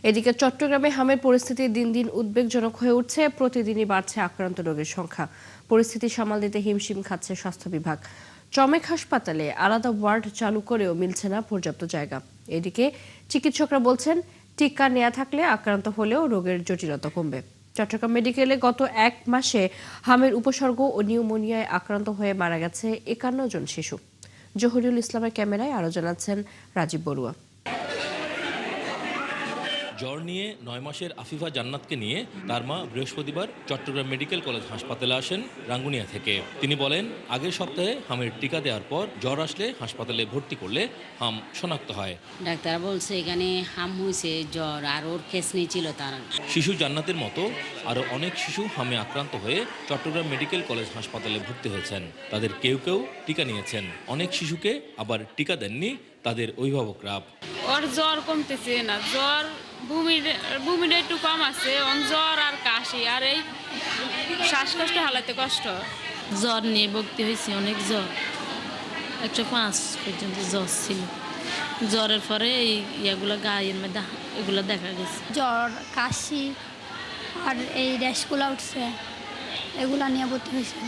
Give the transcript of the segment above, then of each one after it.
এদিকে চট্টগ্রামে হামের পরিস্থিতি দিন দিন উদ্বেগজনক হয়ে উঠছে। প্রতিদিনই বাড়ছে আক্রান্ত রোগীর সংখ্যা। পরিস্থিতি সামাল দিতে হিমশিম খাচ্ছে স্বাস্থ্য বিভাগ। চমেক হাসপাতালে আলাদা ওয়ার্ড চালু করেও মিলছে না পর্যাপ্ত জায়গা। এদিকে চিকিৎসকরা বলছেন, টিকা নেওয়া থাকলে আক্রান্ত হলেও রোগের জটিলতা কমবে। চট্টগ্রাম মেডিকেলে গত 1 মাসে হামের উপসর্গ ও নিউমোনিয়ায় আক্রান্ত হয়ে মারা গেছে 51 জন শিশু। জহুরুল ইসলামের ক্যামেরায় আরো জানাচ্ছেন রাজীব বড়ুয়া। জ্বর নিয়ে 9 মাসের আফিফা জান্নাতকে নিয়ে তার মা বৃহস্পতিবার চট্টগ্রাম মেডিকেল কলেজ হাসপাতালে আসেন রাঙ্গুনিয়া থেকে। তিনি বলেন, আগের সপ্তাহে হামের টিকা দেওয়ার পর জ্বর আসলে হাসপাতালে ভর্তি করলে হাম শনাক্ত হয়। ডাক্তার বলছে এখানে হাম হয়েছে, জ্বর আর ওর খেসনি ছিল তার। শিশু জান্নাতের মতো আরও অনেক শিশু হামে আক্রান্ত হয়ে চট্টগ্রাম মেডিকেল কলেজ হাসপাতালে ভর্তি হয়েছেন। তাদের কেউ কেউ টিকা নিয়েছেন, অনেক শিশুকে আবার টিকা দেননি তাদের অভিভাবকরা। ওর জ্বর কমতেছে না, জ্বর ভূমিটা একটু কম আছে, জ্বর আর কাশি আর এই শ্বাসকষ্ট হালাতে কষ্ট। জ্বর নিয়ে ভর্তি হয়েছে, অনেক জ্বর, 105 পর্যন্ত জ্বর ছিল। জ্বরের পরে এই ইয়াগুলো গায়ের মধ্যে এগুলো দেখা গেছে। জ্বর, কাশি আর এই র্যাশগুলো উঠছে, এগুলা নিয়ে ভর্তি হয়েছে।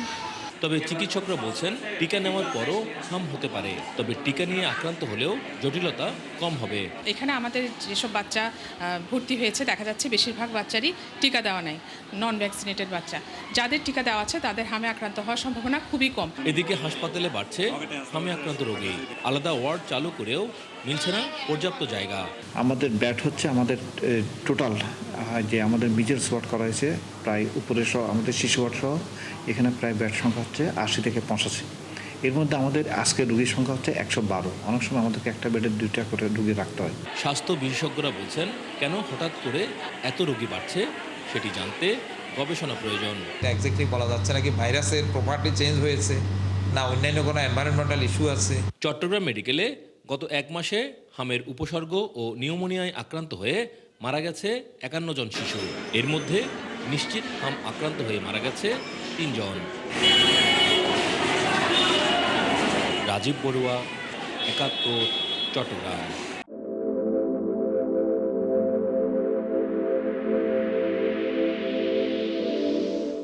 তবে চিকিৎসকরা বলছেন, টিকা নেওয়ার পরও হাম হতে পারে, তবে টিকা নিয়ে আক্রান্ত হলেও জটিলতা কম হবে। এখানে আমাদের যেসব বাচ্চা ভর্তি হয়েছে দেখা যাচ্ছে বেশিরভাগ বাচ্চারই টিকা দেওয়া নাই, নন ভ্যাকসিনেটেড বাচ্চা। যাদের টিকা দেওয়া আছে তাদের হামে আক্রান্ত হওয়ার সম্ভাবনা খুবই কম। এদিকে হাসপাতালে বাড়ছে হামে আক্রান্ত রোগী। আলাদা ওয়ার্ড চালু করেও মিলছে না পর্যাপ্ত জায়গা। আমাদের ব্যাট হচ্ছে আমাদের টোটাল যে আমাদের মিজেলস ওয়ার্ড করা হয়েছে প্রায় উপরে সহ আমাদের শিশু ওয়ার্ড সহ এখানে প্রায় ব্যাট সংখ্যা হচ্ছে 80 থেকে 85। এর মধ্যে আমাদের আজকে রোগীর সংখ্যা হচ্ছে 112। অনেক সময় আমাদেরকে একটা বেডের 2টা করে রোগী রাখতে হয়। স্বাস্থ্য বিশেষজ্ঞরা বলছেন, কেন হঠাৎ করে এত রোগী বাড়ছে সেটি জানতে গবেষণা প্রয়োজন। এক্স্যাক্টলি বলা যাচ্ছে না কি ভাইরাসের প্রপার্টি চেঞ্জ হয়েছে না অন্যান্য কোনো এনভায়রনমেন্টাল ইস্যু আছে। চট্টগ্রাম মেডিকেলে গত 1 মাসে হামের উপসর্গ ও নিউমোনিয়ায় আক্রান্ত হয়ে মারা গেছে 51 জন শিশু। এর মধ্যে নিশ্চিত হাম আক্রান্ত হয়ে মারা গেছে 3 জন। রাজীব বড়ুয়া, 71, চট্টগ্রাম।